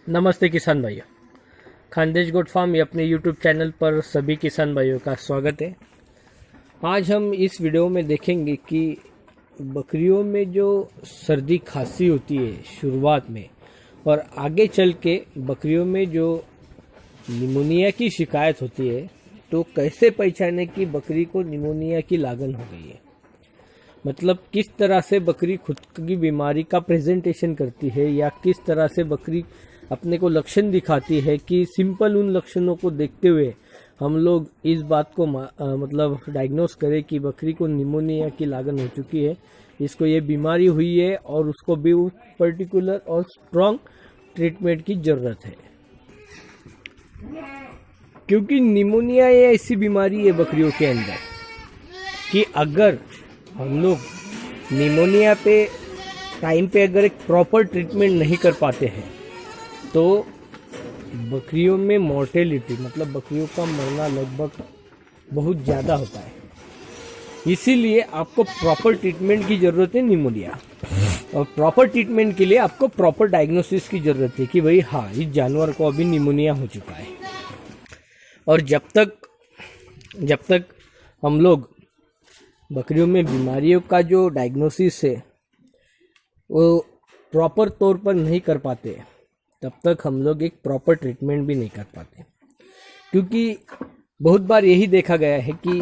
नमस्ते किसान भाइयों। खानदेश गोट फार्म ये अपने YouTube चैनल पर सभी किसान भाइयों का स्वागत है। आज हम इस वीडियो में देखेंगे कि बकरियों में जो सर्दी खांसी होती है शुरुआत में और आगे चल के बकरियों में जो निमोनिया की शिकायत होती है तो कैसे पहचाने कि बकरी को निमोनिया की लागन हो गई है। मतलब किस तरह से बकरी खुद की बीमारी का प्रेजेंटेशन करती है या किस तरह से बकरी अपने को लक्षण दिखाती है कि सिंपल उन लक्षणों को देखते हुए हम लोग इस बात को मतलब डायग्नोस करें कि बकरी को निमोनिया की लागन हो चुकी है, इसको ये बीमारी हुई है और उसको भी पर्टिकुलर और स्ट्रॉन्ग ट्रीटमेंट की ज़रूरत है। क्योंकि निमोनिया ये ऐसी बीमारी है बकरियों के अंदर कि अगर हम लोग निमोनिया पे टाइम पे अगर एक प्रॉपर ट्रीटमेंट नहीं कर पाते हैं तो बकरियों में मॉर्टेलिटी मतलब बकरियों का मरना लगभग बहुत ज़्यादा होता है। इसीलिए आपको प्रॉपर ट्रीटमेंट की ज़रूरत है निमोनिया, और प्रॉपर ट्रीटमेंट के लिए आपको प्रॉपर डायग्नोसिस की ज़रूरत है कि भाई हाँ इस जानवर को अभी निमोनिया हो चुका है। और जब तक हम लोग बकरियों में बीमारियों का जो डायग्नोसिस है वो प्रॉपर तौर पर नहीं कर पाते तब तक हम लोग एक प्रॉपर ट्रीटमेंट भी नहीं कर पाते। क्योंकि बहुत बार यही देखा गया है कि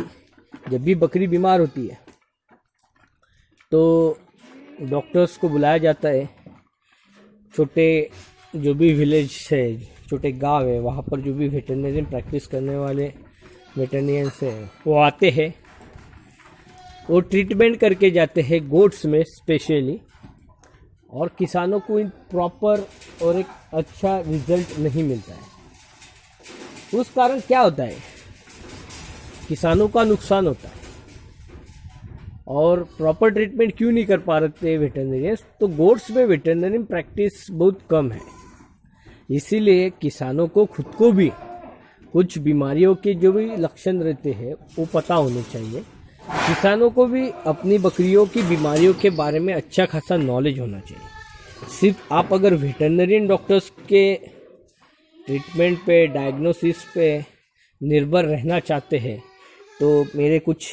जब भी बकरी बीमार होती है तो डॉक्टर्स को बुलाया जाता है। छोटे जो भी विलेज है, छोटे गांव है, वहाँ पर जो भी वेटरनरी प्रैक्टिस करने वाले वेटरनियंस हैं वो आते हैं, वो ट्रीटमेंट करके जाते हैं गोट्स में स्पेशली, और किसानों को इन प्रॉपर और एक अच्छा रिजल्ट नहीं मिलता है। उस कारण क्या होता है, किसानों का नुकसान होता है। और प्रॉपर ट्रीटमेंट क्यों नहीं कर पा रहे वेटरनरियंस, तो गोट्स में वेटरनरी प्रैक्टिस बहुत कम है। इसीलिए किसानों को खुद को भी कुछ बीमारियों के जो भी लक्षण रहते हैं वो पता होने चाहिए। किसानों को भी अपनी बकरियों की बीमारियों के बारे में अच्छा खासा नॉलेज होना चाहिए। सिर्फ आप अगर वेटरनरियन डॉक्टर्स के ट्रीटमेंट पे, डायग्नोसिस पे निर्भर रहना चाहते हैं तो मेरे कुछ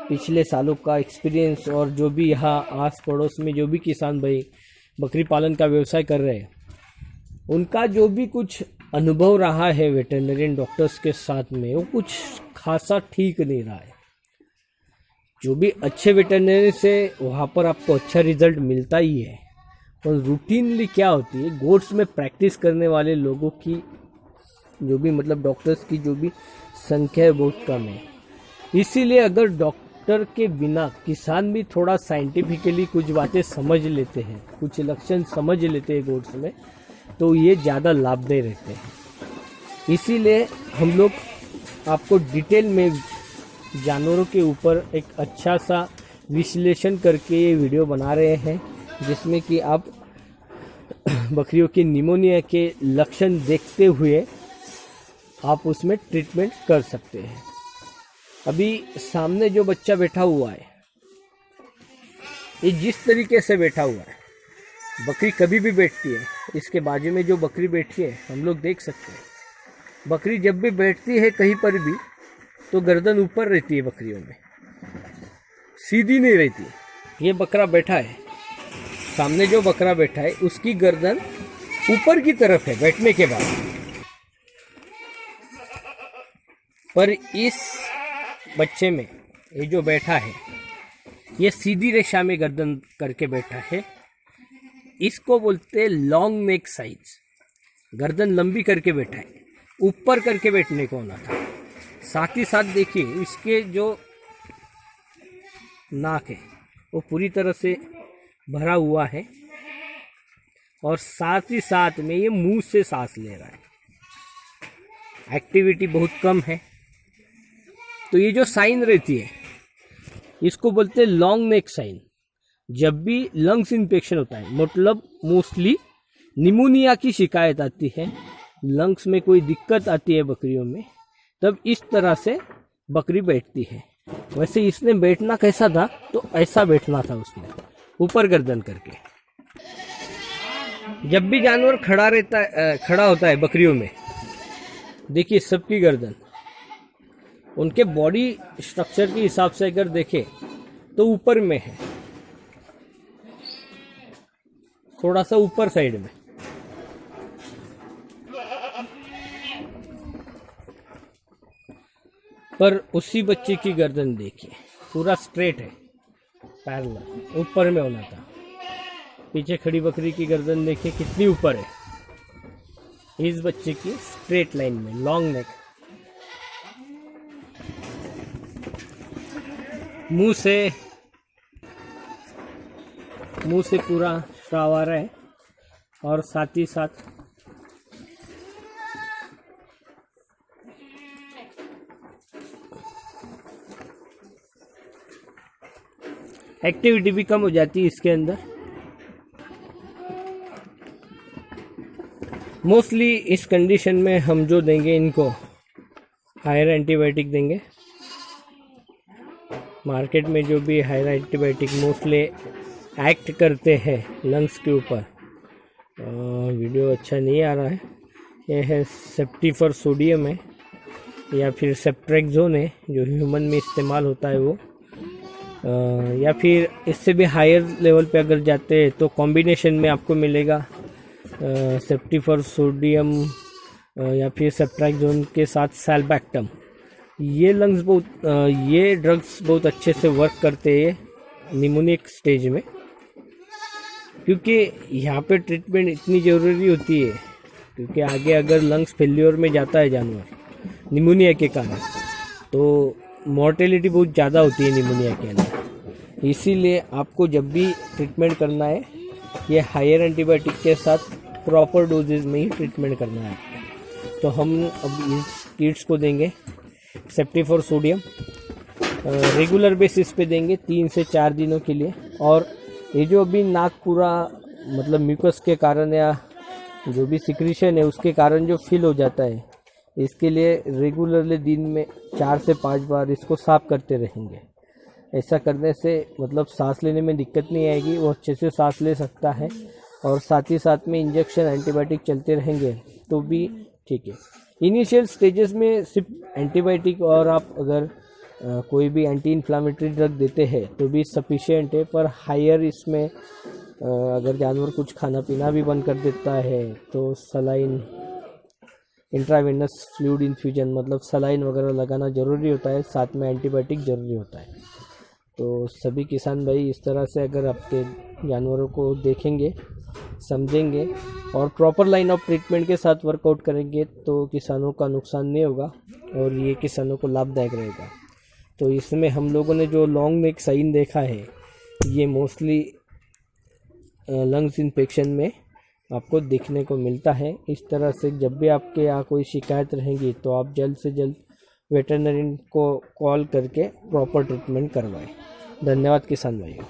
पिछले सालों का एक्सपीरियंस और जो भी यहाँ आस पड़ोस में जो भी किसान भाई बकरी पालन का व्यवसाय कर रहे हैं उनका जो भी कुछ अनुभव रहा है वेटरनरियन डॉक्टर्स के साथ में वो कुछ खासा ठीक नहीं रहा है। जो भी अच्छे वेटरनरी से वहाँ पर आपको अच्छा रिजल्ट मिलता ही है, और रूटीनली क्या होती है गोट्स में प्रैक्टिस करने वाले लोगों की जो भी मतलब डॉक्टर्स की जो भी संख्या है बहुत कम है। इसीलिए अगर डॉक्टर के बिना किसान भी थोड़ा साइंटिफिकली कुछ बातें समझ लेते हैं, कुछ लक्षण समझ लेते हैं गोट्स में, तो ये ज़्यादा लाभदायी रहते हैं। इसीलिए हम लोग आपको डिटेल में जानवरों के ऊपर एक अच्छा सा विश्लेषण करके ये वीडियो बना रहे हैं, जिसमें कि आप बकरियों के निमोनिया के लक्षण देखते हुए आप उसमें ट्रीटमेंट कर सकते हैं। अभी सामने जो बच्चा बैठा हुआ है ये जिस तरीके से बैठा हुआ है, बकरी कभी भी बैठती है, इसके बाजू में जो बकरी बैठी है हम लोग देख सकते हैं। बकरी जब भी बैठती है कहीं पर भी तो गर्दन ऊपर रहती है, बकरियों में सीधी नहीं रहती। ये बकरा बैठा है, सामने जो बकरा बैठा है उसकी गर्दन ऊपर की तरफ है बैठने के बाद, पर इस बच्चे में ये जो बैठा है ये सीधी रेखा में गर्दन करके बैठा है। इसको बोलते हैं लॉन्ग नेक साइज। गर्दन लंबी करके बैठा है, ऊपर करके बैठने को होना था। साथ ही साथ देखिए इसके जो नाक है वो पूरी तरह से भरा हुआ है, और साथ ही साथ में ये मुंह से सांस ले रहा है। एक्टिविटी बहुत कम है। तो ये जो साइन रहती है इसको बोलते हैं लॉन्ग नेक साइन। जब भी लंग्स इन्फेक्शन होता है, मतलब मोस्टली निमोनिया की शिकायत आती है, लंग्स में कोई दिक्कत आती है बकरियों में, तब इस तरह से बकरी बैठती है। वैसे इसने बैठना कैसा था, तो ऐसा बैठना था उसने ऊपर गर्दन करके। जब भी जानवर खड़ा होता है बकरियों में, देखिए सबकी गर्दन उनके बॉडी स्ट्रक्चर के हिसाब से अगर देखें तो ऊपर में है, थोड़ा सा ऊपर साइड में। पर उसी बच्चे की गर्दन देखिए पूरा स्ट्रेट है, पैरेलल ऊपर में होना था। पीछे खड़ी बकरी की गर्दन देखिए कितनी ऊपर है, इस बच्चे की स्ट्रेट लाइन में, लॉन्ग नेक। मुंह से पूरा श्राव आ रहा है और साथ ही साथ एक्टिविटी भी कम हो जाती है इसके अंदर। मोस्टली इस कंडीशन में हम जो देंगे इनको हायर एंटीबायोटिक देंगे। मार्केट में जो भी हायर एंटीबायोटिक मोस्टली एक्ट करते हैं लंग्स के ऊपर, वीडियो अच्छा नहीं आ रहा है, ये है सेप्टिफर सोडियम है या फिर सेप्ट्रेक्सोन है जो ह्यूमन में इस्तेमाल होता है वो, या फिर इससे भी हायर लेवल पे अगर जाते हैं तो कॉम्बिनेशन में आपको मिलेगा सेप्टिफर सोडियम या फिर सेप्ट्रेक्सोन के साथ सैल्बैक्टम। ये ड्रग्स बहुत अच्छे से वर्क करते हैं निमोनिक स्टेज में, क्योंकि यहाँ पे ट्रीटमेंट इतनी ज़रूरी होती है, क्योंकि आगे अगर लंग्स फेल्योर में जाता है जानवर निमोनिया के कारण तो मॉर्टेलिटी बहुत ज़्यादा होती है निमोनिया के अंदर। इसीलिए आपको जब भी ट्रीटमेंट करना है ये हायर एंटीबायोटिक के साथ प्रॉपर डोजेज में ही ट्रीटमेंट करना है आपको। तो हम अब इस किड्स को देंगे सेप्टिफर सोडियम, रेगुलर बेसिस पे देंगे 3 से 4 दिनों के लिए। और ये जो अभी नाक पूरा मतलब म्यूकस के कारण या जो भी सिक्रीशन है उसके कारण जो फिल हो जाता है, इसके लिए रेगुलरली दिन में 4 से 5 बार इसको साफ करते रहेंगे। ऐसा करने से मतलब सांस लेने में दिक्कत नहीं आएगी, वो अच्छे से सांस ले सकता है। और साथ ही साथ में इंजेक्शन एंटीबायोटिक चलते रहेंगे तो भी ठीक है। इनिशियल स्टेजेस में सिर्फ एंटीबायोटिक और आप अगर कोई भी एंटी इन्फ्लामेटरी ड्रग देते हैं तो भी सफिशिएंट है। पर हायर इसमें अगर जानवर कुछ खाना पीना भी बंद कर देता है तो सलाइन, इंट्रावेनस फ्लूइड इन्फ्यूजन मतलब सलाइन वगैरह लगाना ज़रूरी होता है, साथ में एंटीबायोटिक ज़रूरी होता है। तो सभी किसान भाई इस तरह से अगर आपके जानवरों को देखेंगे, समझेंगे और प्रॉपर लाइन ऑफ ट्रीटमेंट के साथ वर्कआउट करेंगे तो किसानों का नुकसान नहीं होगा और ये किसानों को लाभदायक रहेगा। तो इसमें हम लोगों ने जो लॉन्ग नेक साइन देखा है ये मोस्टली लंग्स इन्फेक्शन में आपको देखने को मिलता है। इस तरह से जब भी आपके यहाँ कोई शिकायत रहेगी तो आप जल्द से जल्द वेटरनरी को कॉल करके प्रॉपर ट्रीटमेंट करवाएं। धन्यवाद किसान भाइयों।